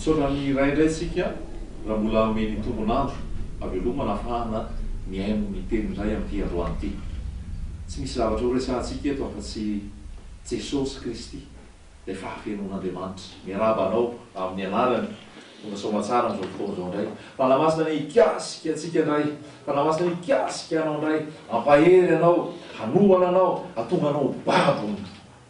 misaotra ny raindray tsika raha mbola omeny tombonandro aveloma nafahana miaino ny teny iray amin'ity androany ity. Tsy misy zavatra ho resantsika eto afa-tsy Jesosy Kristy, ilay fahafenon'Andriamanitra. Miaraba anao amin'ny anarany tonga somatsara amin'izao fotoana izao indray. Fanamasina ny ikasika antsika indray, fanamasina ny ikasika anao indray, ampahery anao, hanohana anao, hatonga anao babony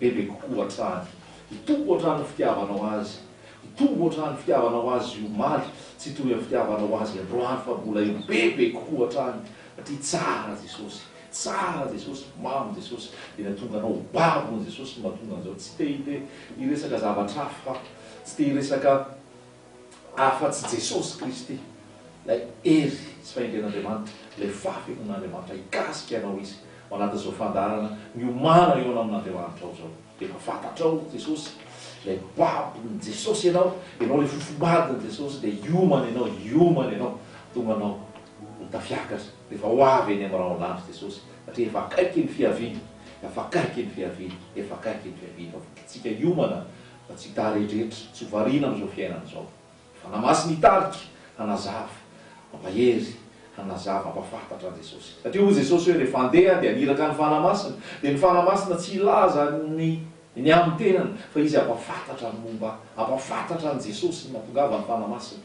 bebe kokoa hatrany. Hitombo hatrany fitiavanao azy, hitombo hatrany fitiavanao azy io maly, tsy toy amin'ny fitiavanao azy androany fa mbola io bebe kokoa hatrany. Satria tsara Jesosy, tsara Jesosy, mamy Jesosy, dia nahatonga anao babony Jesosy mahatonga an'izao. Tsy te hiresaka zavatra hafa, tsy te hiresaka afa-tsy Jesosy Kristy, ilay hery sy faingen'Andriamanitra, ilay fahafenon'Andriamanitra hikasika anao izy ao anatin'izao fandarana miomana eo amin'Andriamanitra ao zao. Dia mafantatrao Jesosy, ilay babony Jesosy ianao ilay fofombadiny Jesosy, dia hiomana ianao, tonga anao tafiakatra, rehefa ho avy eny amin'irao landry Jesosy, satria efa akaiky ny fiaviany, efa akaiky ny fiaviany, efa akaiky ny fiaviany. Tsika hiomana fa tsy hita rehetrarehetra, tsy hovariana amin'izao fiainana izao. Fanamasina hitarika, hanazava, mampahery, hanazava, mampafantatra an Jesosy. Satria hoy Jesosy hoe rehefa andeha dia aniraka ny fanamasina, dia ny fanamasina tsy ilaza ny amin'ny tenany, fa izy ampafantatra ny momba, ampafantatra an Jesosy mahatongava ny fanamasina.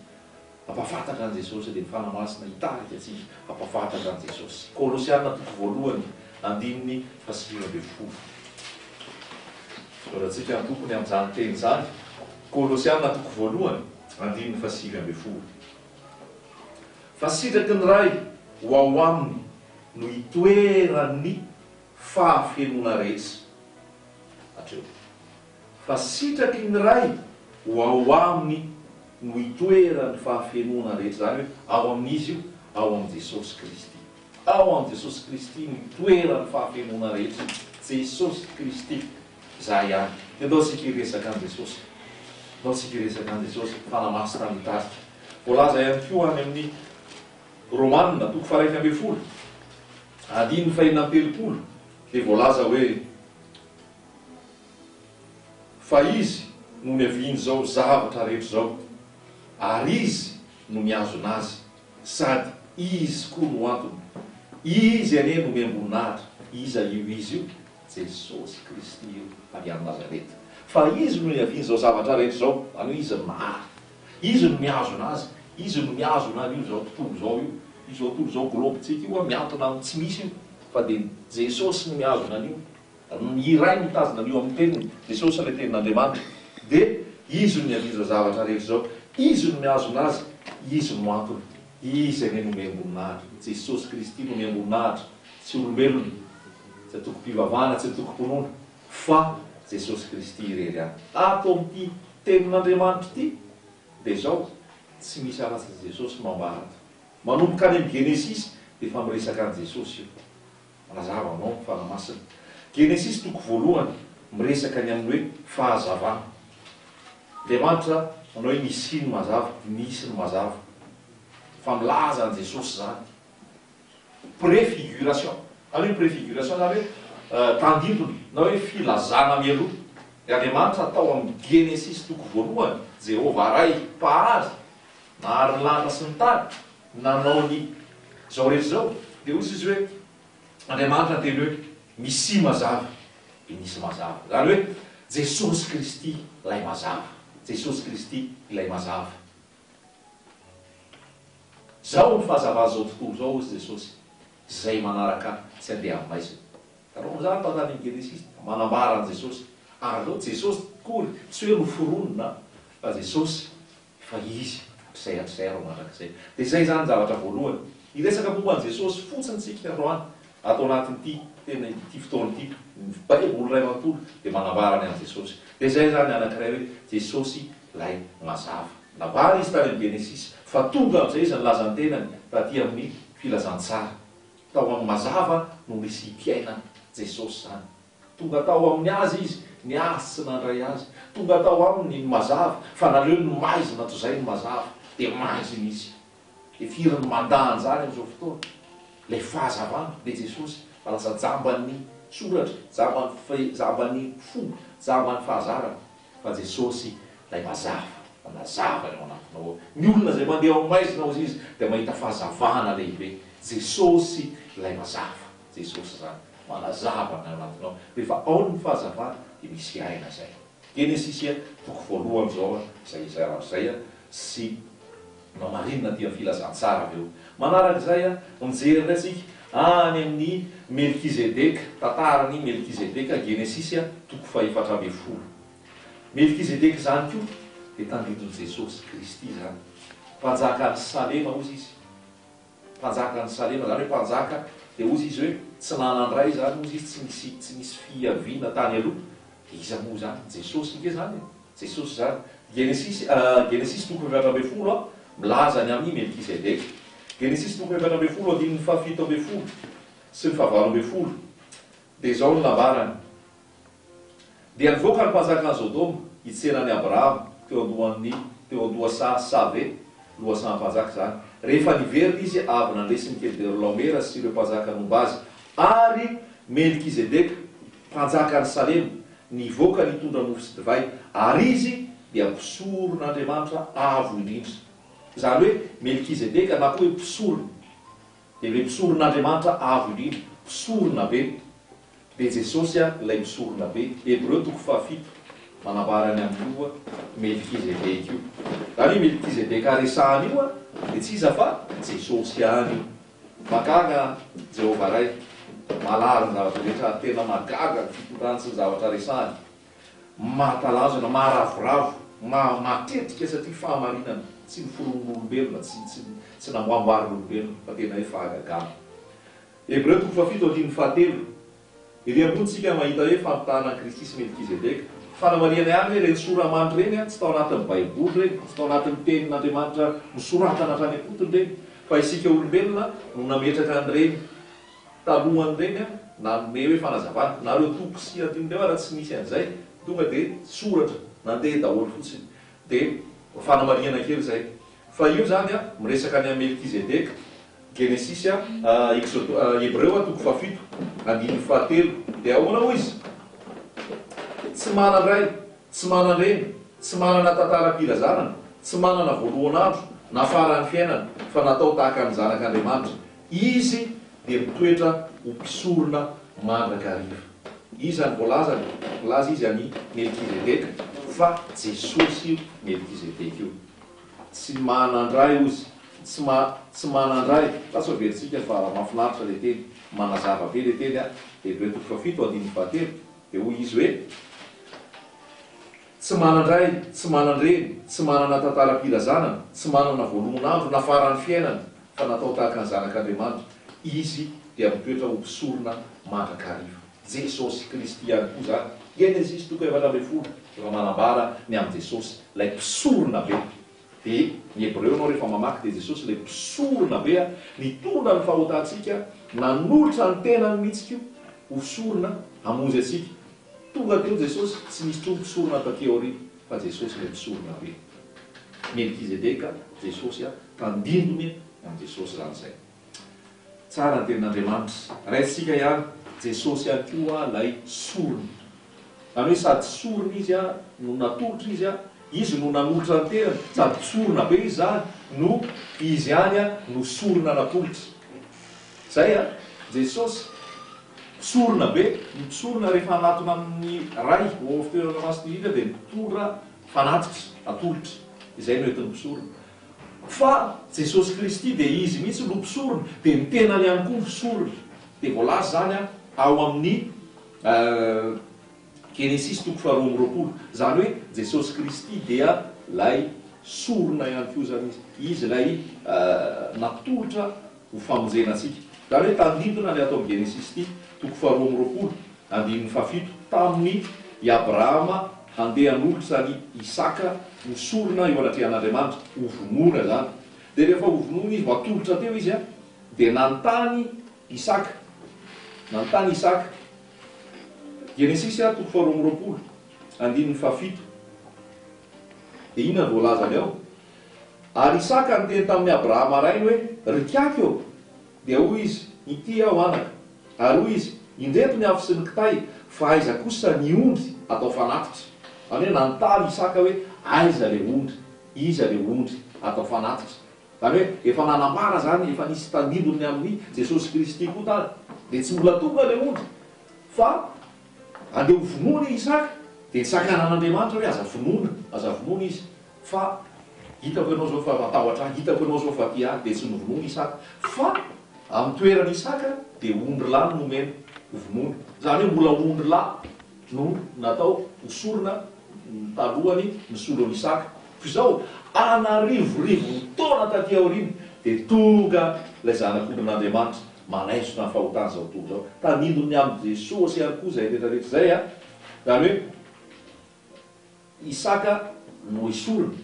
Ampafantatra an Jesosy dia ny fanamasina hitarika atsika, ampafantatra an Jesosy. Kolosiana toko voalohany, andininy fasivy ambin'ny folo. Soratsika ny tokony amin'izany teny izany. Kolosiana toko voalohany, andininy fasivy ambin'ny folo. Fa sitraky ny ray ho ao aminy no hitoeran'ny fahafenona rehetra. Hatreo. Fa sitraky ny ray ho ao aminy no hitoeran'ny fahafenona rehetra, zany hoe ao amin'izy io, ao amin'ny Jesosy Kristy. Ao amin'ny Jesosy Kristy no hitoeran'ny fahafenona rehetra. Jesosy Kristy, zay ihany. Dia ndao sika hiresaka an Jesosy. Ndao sika hiresaka an Jesosy, fanamasina mitarika. Voalaza ihany koa any amin'ny Romanina, toko faha 1 andininy faha 9 dia voalaza hoe fa izy no miaviany zao zavatra rehetra zao, ary izy no miazo anazy, sady izy koa no antony. Izy ane no miamboninahitra. Iza io izy io? Jesosy Kristy io avy amin'ny Nazareta. Fa izy no miaviany zao zavatra rehetra zao, any izy no mahary, izy no miazo anazy, izy no miazo anazy io zao tontolo zao io. Io zao tontolo zao globitsika io miantona amin'ny tsy misy io, fa dia Jesosy no miazo an'io. Iray mitazona an'io amin'ny teniny, Jesosy ilay tenin'Andriamanitra. Dia izy no miaviany zao zavatra rehetra zao, izy no miazo anazy, izy no antony. Izy ane no miamboninahitra. Jesosy Kristy no miamboninahitra, tsy olombelona, tsy atoko-pivavahana, tsy atoko-ponona, fa Jesosy Kristy irery ihany. Ato amin'ity tenin'Andriamanitra ity dia zao tsy misy afa-tsy Jesosy mambarata. Manomboka any amin'ny Genesis dia efa miresaka an Jesosy io. Manazava anao ny fanamasina. Genesis toko voalohany miresaka ny amin'ny hoe fahazavana. Andriamanitra manao hoe nisy ny mazava, nisy ny mazava. Fa milaza an Jesosy zany. Préfiguration. Any hoe préfiguration zany hoe tandintony, na hoe filazana mialoha. Andriamanitra atao amin'ny Genesis toko voalohany, Jehova ray mpahary, nahary ny lanitra sy ny tany, nanao ny zao rehetra zao. Dia hoy izy hoe Andriamanitra teny hoe misy mazava, dia nisy mazava. Zany hoe Jesosy Kristy ilay mazava. Jesosy Kristy ilay mazava. Zao ny fahazava zao tontolo zao hozy Jesosy, zay manaraka tsy andeha amin'ny maizina. Kareo mizany tao tany Genesis manambara an Jesosy. Ary zao Jesosy kory tsy hoe noforonona, fa Jesosy fa izy hatrizay rao manrak'izay. Dia zay zany zavatra voalohany. Hiresaka momba an Jesosy fotsiny tsika androany atao anatin'ity tena ity fotoana ity, Baiboly ray manontolo dia manambara ny an Jesosy. Dia zay zany anankiray hoe Jesosy ilay mazava. Navary izy tany amin'ny Genesis, fa tonga amin'izay izy nilazany tenany raha amin'ny filazantsara. Tao amin'ny mazava no misy mpiaina Jesosy zany. Tonga tao amin'ny azy izy, ny azy sy nandray azy. Tonga tao aminy ny mazava, fa naleo ny maizina toy izay ny mazava, dia maizina izy. Dia firany mandany zany amin'izao fotoana. Ilay fahazavana, dia Jesosy fa lasa jamban'ny soratra, jamban'ny fo, jamban'ny fahazarana. Fa Jesosy ilay mazava. mazava ny ao anatinao ao. Ny olona zay mandeha ao maizina ozy izy dia mahita fahazavana lehibe. Jesosy ilay mazava, Jesosy zany manazava ny ao anatinao. Rehefa ao ny fahazavana dia misy aina zay. Genesisy toko voalohany zao izay izay sy marinina dia filazantsara avy eo. Manarak'izay mijery indraitsika any amin'ny Melkizedeka, tantarany Melkizedeka, Genesisy toko faha-efatra ambin'ny folo. Melkizedeka zany koa dia tandidon'i Jesosy Kristy zany. Mpanjaka ny Salema ozy izy. Mpanjaka ny Salema zany hoe mpanjaka dia ozy izy hoe tsy nanandray zany ozy izy tsy misy fiaviana tany aloha. Iza moa zany Jesosy ike zany. Jesosy zany. Genesisy toko faha-efatra ambin'ny folo milaza ny amin'ny Melkizedeka. Genesisy toko faha-efatra ambin'ny folo andininy fahafito ambin'ny folo sy ny fahavalo ambin'ny folo. Dia izao ny lambarany. Dia nivoaka ny mpanjaka ny Sodoma hitsenany Abrahama teo andoha Save, lohasaha mpanjaka zany. Rehefa niverina izy avy nandresy ny Kedorlaomera sy ireo mpanjaka nomba azy. Ary Melkizedeka, mpanjaka ny Salema, nivoaka nitondra mofo sy divay, ary izy dia mpisoron'Andriamanitra avo indrindra. Zany hoe Melkizedeka na koa hoe mpisorona. Dia le mpisoron'Andriamanitra avo indrindra, mpisorona be. Dia Jesosy ilay mpisorona be. Hebreo toko fahafito manambarany amin'io Melkizedeka io. Zany hoe Melkizedeka resahany io dia tsy iza fa Jesosy ihany io. Magaga Jehovah ray, malary ny zavatra rehetra, tena magaga ny fitondrany sy ny zavatra resahany. Mahatalanjona, maharavoravo, matetika satria fahamarinana, tsy ny foron'olombelona, tsy namboamboarin'olombelona, fa tena hoe fahagagana. Hebreo toko fahafito andininy fahatelo. Ery ambonitsika mahita hoe fampitahana ny Kristy sy Melkizedeka. Fanamariana ihany hoe reny soramanitra reny tsy tao anatin'ny Baiboly reny, tsy tao anatin'ny tenin'Andriamanitra misoratana hatrany am-potony reny, fa isika olombelona no nametraka an'ireny talohan'ireny nanome hoe fanazavana. Nareo toko sy adinondreo raha tsy misy an'izay tonga dia soratra nandeha daholo fotsiny. Dia fanamariana kely zay. Fa io zany miresaka ny Melkizedeka. Genesisy Hebreo toko fahafito andininy fahatelo. Dia ahoana hoy izy? Tsy manandray, tsy manandreny, tsy manana tantaram-pilazanana, tsy manana voalohan'andro na farany fiainana, fa natao tahaka ny zanak'Andriamanitra. Izy dia mitoetra ho mpisorona mandrakariva. Izy any voalazany, milaza izy any Melkizedeka, fa Jesosy io Melkizedeka io. Tsy manandray ozy, tsy manandray. Lasa veritsika fa mahafinaritra le teny, manazava be le teny Hebreo toko fahafito andininy fahatelo. Dia hoy izy hoe tsy manandray, tsy manandreny, tsy manana tantaram-pilazanana, tsy manana voalohan'andro na farany fiainana, fa natao tahaka ny zanak'Andriamanitra. Izy dia mitoetra ho mpisorona mandrakariva. Jesosy Kristy ihany koa zany. Genesisy toko efatra ambin'ny folo efa manambara ny amin'ny Jesosy ilay mpisorona be. Dia ny Hebreo anao rehefa mamaky dia Jesosy ilay mpisorona be nitondra ny fahotantsika, nanolotra ny tenany mihitsy ho sorona hamonjy atsika. Tonga teo Jesosy tsy nisy trompo mpisorona takeo aoriana, fa Jesosy ilay mpisorona be. Melkizedeka, Jesosy tandindony amin'ny Jesosy zany zay. Tsara ny tenin'Andriamanitra. Raintsika ihany Jesosy ihany koa ilay sorona. Zany hoe sady sorona izy no natolotra izy no nanolotra ny tenany, sady sorona be izy zany no izy ihany no sorona natolotra. Zay Jesosy sorona be, misorona rehefa anatona amin'ny ray ao fitoerana masonindrindra dia mitondra fanatitra, atolotra. Izay no entin'ny mpisorona. Fa Jesosy Kristy dia izy mihitsy no mpisorona, dia ny tenany ihany koa mpisorona. Dia voalaza zany ao amin'ny Genesisy toko faharoa amby roapolo. Zany hoe Jesosy Kristy dia lay sorona ihany koa zany izy. Izy lay natolotra ho famonjena antsika. Zany hoe tandindona ny atao amin'ny Genesisy ity toko faharoa amby roapolo andininy fahafito, tamin'ny Abrahama handeha hanolotra ny Isaka ho sorona eo anatrehan'Andriamanitra, ho vonoina zany. Dia rehefa ho vonoina izy, matolotra teo izy dia nanontany Isaka. Nanontany Isaka. Genesisy toko faharoa amby roapolo andininy fahafito. Dia inona ny voalazany ao? Ary Isaka niteny tamin'ny Abrahama rainy hoe rikako eo. Dia hoy izy, ity aho anaka. Ary hoy izy, indreto ny afo sy ny kitay, fa aiza kosa ny ondry atao fanatitra. Zany hoe nanontany Isaka hoe aiza le ondry iza le ondry atao fanatitra. Zany hoe efa nanambara zany, efa nisy tanidony amin'ny Jesosy Kristy koa tany, dia tsy mbola tonga le ondry fa andeha ho vonoina Isaka, dia Isaka anan'Andriamanitra hoe aza vonoina izy. Fa hitako ianao zao fa matahotra, hitako ianao zao fa tia dia tsy novonoina Isaka, fa amin'ny toerany Isaka dia ondry lahy no nomena vonoina. Zany hoe mbola ondry lahy no natao hosorona talohany ny solon'ny Isaka. Fa izao anarivorivo taona taty aoriana dia tonga ilay zanak'olon'Andriamanitra manaisona ny fahotany zao tontolo zao. Tanidony amin'ny Jesosy ihany koa zay rehetrarehetra zay a. Zany hoe Isaka no hisorona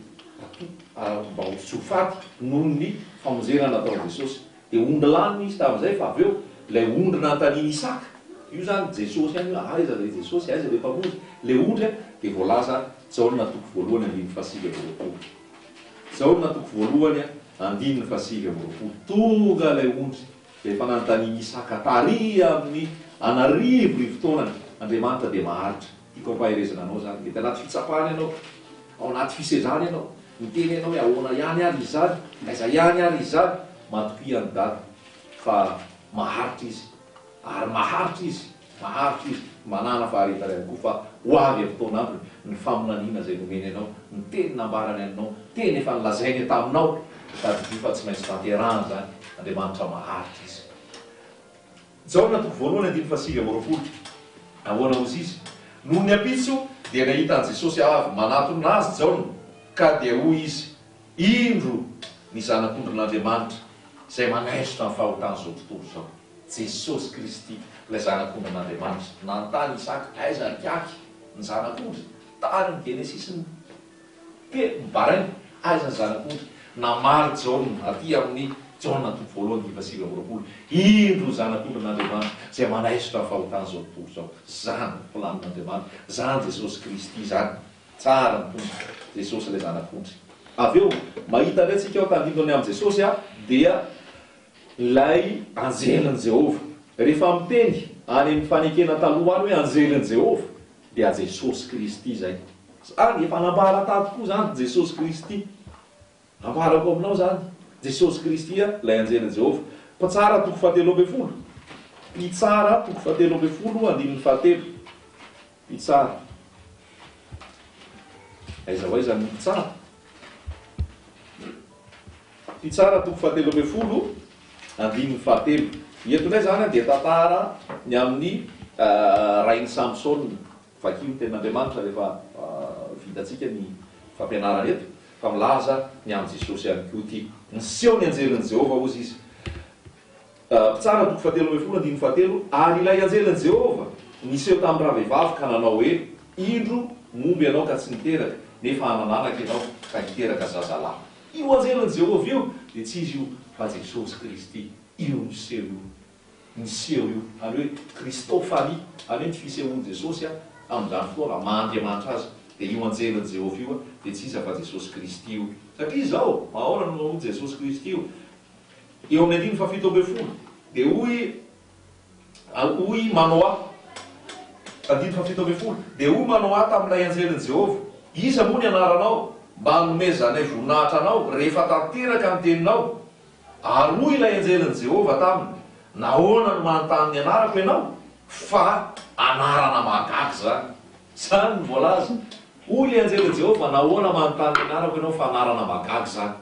mba ho tsy ho faty noho ny famonjena nataon'i Jesosy. Dia ondry laniny izy tamin'izay fa avy eo ilay ondry nantaniany Isaka. Io zany Jesosy ihany hoe aiza le Jesosy, aiza le mpamonjy. Le ondry dia voalaza Jaolina toko voalohany andininy fahasivy amby roapolo. Jaolina toko voalohany andininy fahasivy amby roapolo. Tonga ilay ondry dia efa nanontaniany Isaka tary amin'ny anarivorivo taonany. Andriamanitra dia maharitra. Tiako ampaherezana anao zany. Mety anaty fitsapahana ianao, ao anaty fisezana ianao, miteny ianao hoe ahoana ihany ary izy zany, aiza ihany ary izy zany, matoky any dady. Fa maharitra izy, ary maharitra izy, manana faharetana ihany koa fa ho avy amin'ny fotoana androny ny famonaniana zay nomeny ianao, ny teny nambarany aminao, teny efa nilazainy taminao, sady fa tsy maintsy tanterahana zany. Andriamanitra maharitra izy. Jaolina toko voalohany andininy fahasivy amby roapolo. Ahoana hozy izy? Noho ny ampitso dia nahitan Jesosy avy manatona azy Jaolina, ka dia hoy izy, indro ny zanak'ondrin'Andriamanitra izay manaisitra ny fahotany zao tontolo zao. Jesosy Kristy, ilay zanak'ondrin'Andriamanitra. Nanontany Isaka, aiza ny kiaky ny zanak'ondry? Tany ny Genesisy mibarainy, aiza ny zanak'ondry? Namaly Jaolina aty amin'ny Jaolina toko voalohany andininy fahasivy amby roapolo. Indro zanak'ondrin'Andriamanitra izay manaisitra ny fahotany zao tontolo zao. Zany planin'Andriamanitra, zany Jesosy Kristy zany. Tsara ny tompo Jesosy ilay zanak'ondry. Avy eo mahita indray tsika ao tandidony amin'ny Jesosy dia ilay anjelin'i Jehova. Rehefa miteny any amin'ny fanekena taloha any hoe anjelin'i Jehova dia Jesosy Kristy zay. Zany efa nambara tato koa zany Jesosy Kristy. Nambarako aminao zany Jesosy Kristy ilay anjelin'i Jehova. Pitsara toko fahatelo ambin'ny folo. Pitsara toko fahatelo ambin'ny folo andininy fahatelo. Pitsara. Aiza ho aiza ny pitsara? Pitsara toko fahatelo ambin'ny folo andininy fahatelo. Eto indray zany dia tantara ny amin'ny rain'i Samson. Vakio ny tenin'Andriamanitra rehefa vitantsika ny fampianarana eto. Fa milaza ny amin'ny Jesosy ihany koa ity. Niseho ny anjelin'i Jehova hozy izy. Pitsara toko fahatelo ambin'ny folo andininy fahatelo. Ary ilay anjelin'i Jehova niseho tamin'ny ravehivavy ka nanao hoe, indro momby ianao ka tsy niteraka, nefa hanananaka ianao ka hiteraka zazalahy. Io anjelin'i Jehova io dia tsy izy io fa Jesosy Kristy. Io niseho io. Niseho io. Any hoe Kristofany, any hoe ny fisehoan'i Jesosy amin'izany fotoana maha-Andriamanitra azy. Dia io anjelin'i Jehova io dia tsy iza fa Jesosy Kristy io. Satria izao, ahoana no mahomby Jesosy Kristy io? Eo amin'ny andininy fahafito ambin'ny folo. Dia hoy Manoa, andininy fahafito ambin'ny folo. Dia hoy Manoa tamin'ilay anjelin'i Jehova, iza moa ny anaranao? Mba hanomezanay voninahitra anao rehefa tanteraka ny teninao. Ary hoy ilay anjelin'i Jehova taminy, nahoana no manontany ny anarako ianao? Fa anarana mahagaga zany. Zany ny voalaza. Hoy ilay anjelin'i Jehova, nahoana manontany ny anarako ianao fa anarana mahagaga zany.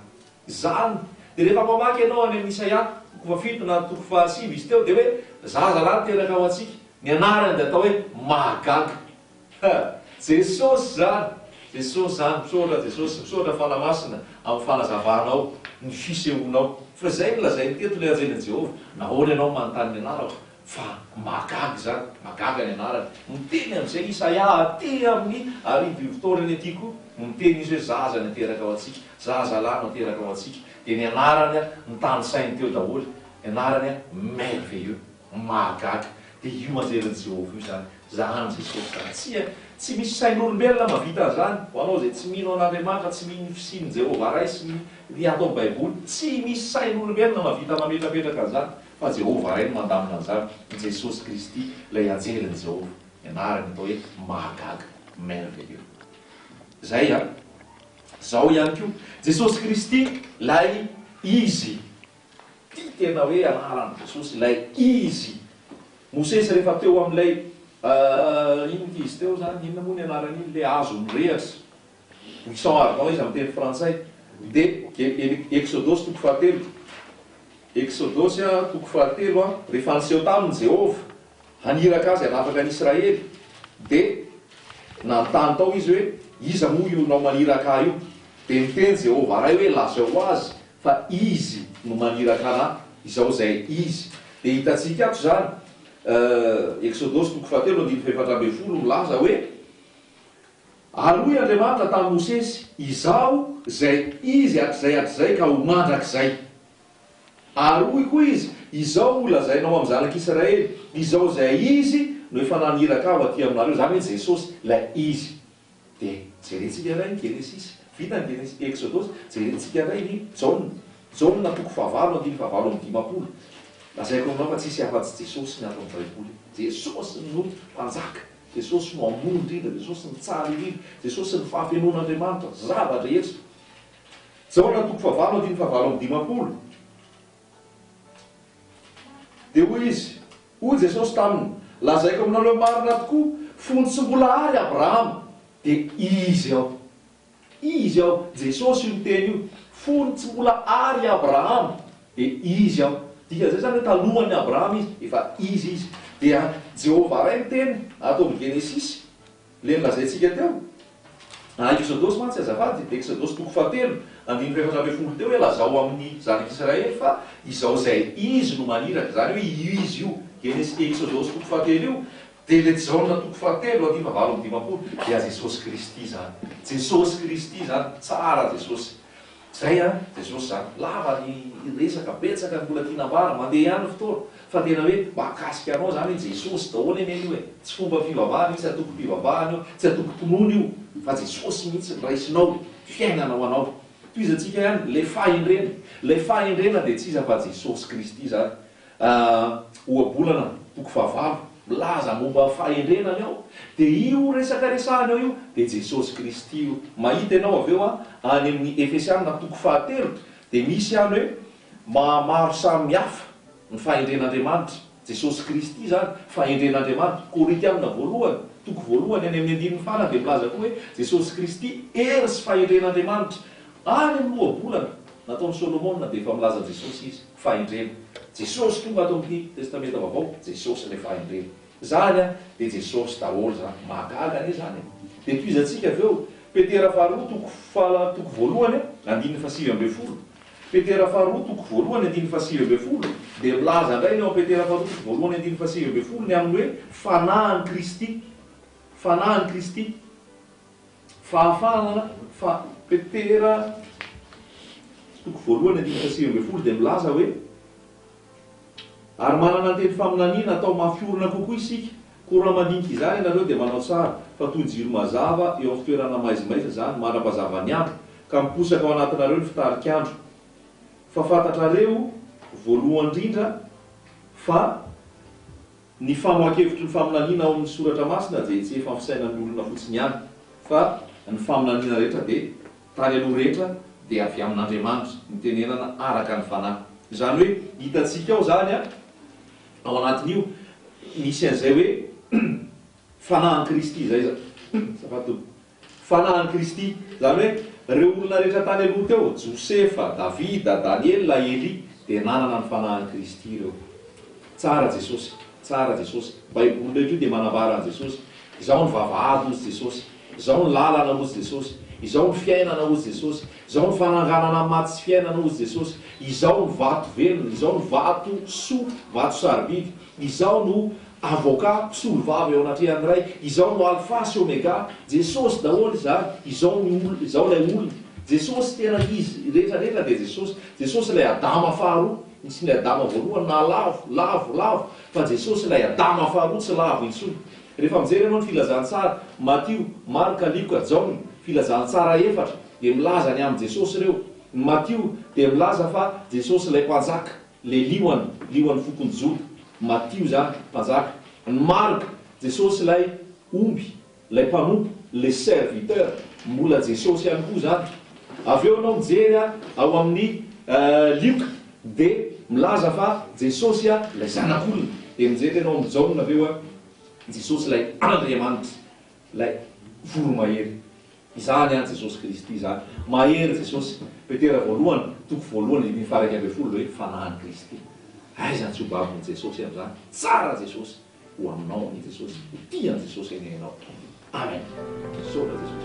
Zany. Dia rehefa mamaky ianao any amin'ny Isaia toko fahafito na toko fahasivy izy teo dia hoe zazalahy teraka ao antsika. Ny anarany dia atao hoe mahagaga. Jesosy zany. Jesosy zany misaotra, Jesosy misaotra fanamasina amin'ny fanazavanao ny fisehoanao. Fa izay nolazainy teto ilay anjelin'i Jehova, nahoana ianao manontany ny anarako? Fa mahagaga zany, mahagaga ny anarany. Miteny amin'izay Isaia aty amin'ny arivo fotoanany aty koa, miteny izy hoe zaza ny ateraka ao antsika, zazalahy no ateraka ao antsika. Dia ny anarany ny tany sainy teo daholo, ny anarany merveilleux, mahagaga. Dia io anjelin'i Jehova io zany. Zany Jesosy zany. Tsy misy sain'olombelona mahavita an'izany. Ho anao izay tsy mino an'Andriamanitra, tsy mino ny fisian'i Jehova Ray sy ny atao amin'ny Baiboly, tsy misy sain'olombelona mahavita mametrapetraka an'izany. Fa Jehova Ray no mandamina an'izany. Jesosy Kristy, ilay anjelin'i Jehova. Ny anarany atao hoe mahagaga, merveilleux. Zay zao ihany koa Jesosy Kristy lay izy ty tena hoe anaran'i Jesosy lay izy. Mosesy rehefa teo amin'ilay inona izy teo zany, inona moa ny anaran'iny le azo mirehatra, buisson ardent izy amin'ny teny frantsay, de Exodosy toko fahatelo, Exodosy toko fahatelo rehefa niseho taminy Jehova haniraka azy hanapaka an'Israely, de nanontany tao izy hoe iza moa io nao maniraka io, de niteny Jehova ray hoe lazao azy fa izy no maniraka anahy, izao zay izy. De hitantsika ato zany Exodosy toko fahatelo andiny faefatra ambin'ny folo milaza hoe aroy Andriamanitra tamin'i Mosesy, izao zay izy hatrizay ka ho mandrakizay. Aroy koa izy, izao ho lazainao amin'ny zanak'Israely, izao zay izy no efa naniraka aho aty aminareo, zany hoe Jesosy lay izy. De jerentsika ray ny Genesis, vita ny Genesis, Exodosy, jerentsika ray ny Jaune toko fahavalo andiny fahavalo amin'ny dimapolo. Lazaiko aminao fa tsisy afa-tsy Jesosy ny ato amin'ny Baiboly. Jesosy no mpanjaka, Jesosy no ambony indrindra, Jesosy ny tsara indrindra, Jesosy ny fahafenon'Andriamanitra, zavatra rehetra. Jaune toko fahavalo andiny fahavalo amin'ny dimapolo. De hoy izy, hoy Jesosy taminy, lazaiko aminareo marina tokoa, fony tsy mbola ary Abraham, de izy ao. Izy ao, Jesosy io teny io, fony tsy mbola ary Abraham, de izy ao. Dika zay zany hoe talohan'ny Abraham izy, efa izy. Dia Jehova ray miteny ato amin'ny Genesis, le nilazaintsika teo. Exodosy mantsy azafady, de Exodosy toko fahatelo, andiny faefatra ambin'ny folo teo hoe lazao amin'ny zanak'Israely fa izao zay izy no maniraka, zany hoe izy io. Genesis Exodosy toko fahatelo io, de le Jaune toko fahatelo andiny fahavalo amin'ny dimapolo, dia Jesosy Kristy zany. Jesosy Kristy zany, tsara Jesosy. Zay Jesosy zany, lava ny resaka betsaka mbola tianambara, mandeha ihany fotoana, fa tena hoe mahakasika anao zany Jesosy daholo eny io e. Tsy fomba fivavahana io, tsy atoko fivavahana io, tsy atoko tonono io, fa Jesosy mihitsy raisinao, fiainanao anao. Toizatsika ihany, le fahendrena. Le fahendrena dia tsy iza fa Jesosy Kristy zany. Ohabolana toko fahavalo, milaza momba fahendrenany ao, de io resaka resahana io de Jesosy Kristy io. Mahita ianao avy eo any amin'ny Efesiana toko fahatelo, de misy ihany hoe maro samihafa ny fahendren'Andriamanitra. Jesosy Kristy zany fahendren'Andriamanitra. Korintiana voalohany, toko voalohany any amin'ny andininy farany de milaza koa hoe Jesosy Kristy hery sy fahendren'Andriamanitra. Any amin'ny lohabolana nataon'i Solomona de efa milaza Jesosy izy, fahendrena. Jesosy tonga ato amin'ny testamenta vaovao, Jesosy le fahendrena. Zany de Jesosy daholo zany, mahagaga ane zany. De toizatsika avy eo, Petera faharoa toko voalohany andininy fasivy ambin'ny folo. Petera faharoa toko voalohany andininy fasivy ambin'ny folo, de milaza indray eo Petera faharoa toko voalohany andininy fasivy ambin'ny folo ny amin'ny hoe fanahin'i Kristy. Fanahin'i Kristy. Fahafahana fa Petera toko voalohany andininy fasivy ambin'ny folo de milaza hoe ary manana teny faminaniana atao mafiorina kokoa isika, koa raha mandinika izany ianareo dia manao tsara, fa toy jiro mazava eo amin'ny toerana maizimaiza zany, manam-pazava ny andro, ka miposaka ao anatinareo ny fitarik'andro. Fa fantatrareo voalohany indrindra fa ny famoakevitry ny faminaniana ao amin'ny soratra masina dia tsy efa fisainan'ny olona fotsiny ihany, fa ny faminaniana rehetra dia tany aloha rehetra dia avy amin'Andriamanitra, ny tenenana araka ny fanahy. Zany hoe hitantsika ao zany ao anatin'io misy an'izay hoe fanahin'i Kristy zay fanahin'i Kristy, zany hoe reo olona rehetra tany aloha teo, Josefa, Davida, Daniela, Eli, dia nanana ny fanahin'i Kristy reo. Tsara Jesosy, tsara Jesosy. Baiboly io dia manambara an' Jesosy. Izao ny vavahady hozy Jesosy, izao ny lalana hozy Jesosy, izao ny fiainana hozy Jesosy, izao ny fananganana maty sy fiainana hozy Jesosy, izao ny vato velona, izao ny vato soa, vato sarobidy, izao no avocat solvavy ao anatrehany ray, izao no alpha sy omega, Jesosy daholo zany, izao lay olona. Jesosy tena izy rehetrarehetra dia Jesosy. Jesosy lay Adama faharoa, nisy lay Adama voalohany na lavo, fa Jesosy lay Adama faharoa tsy lavo intsony. Rehefa mijery ianao ny filazantsara, Mattio, Marka, Luka, Jaune, filazantsara efatra, dia milaza ny amin'ny Jesosy reo. Ny Mattio dia milaza fa Jesosy lay mpanjaka, le liwany fokony Joda. Mattio zany mpanjaka. Ny Marka, Jesosy lay omby, lay mpanompo, le serviteur, mbola Jesosy ihany koa zany. avy eo anao mijery ao amin'ny lioka dia milaza fa Jesosy ilay zanak'olona dia mijery anao mijaona avy eo Jesosy ilay Andriamanitra ilay voromahery izany Jesosy Kristy izany mahery Jesosy Petera voalohany toko voalohany ny faraika ambin'ny folo hoe fanahin'i Kristy aiza tsy ho babon'i Jesosy amin'izany tsara Jesosy ho aminao ny Jesosy ho tian'i Jesosy eny ianao amen sotra Jesosy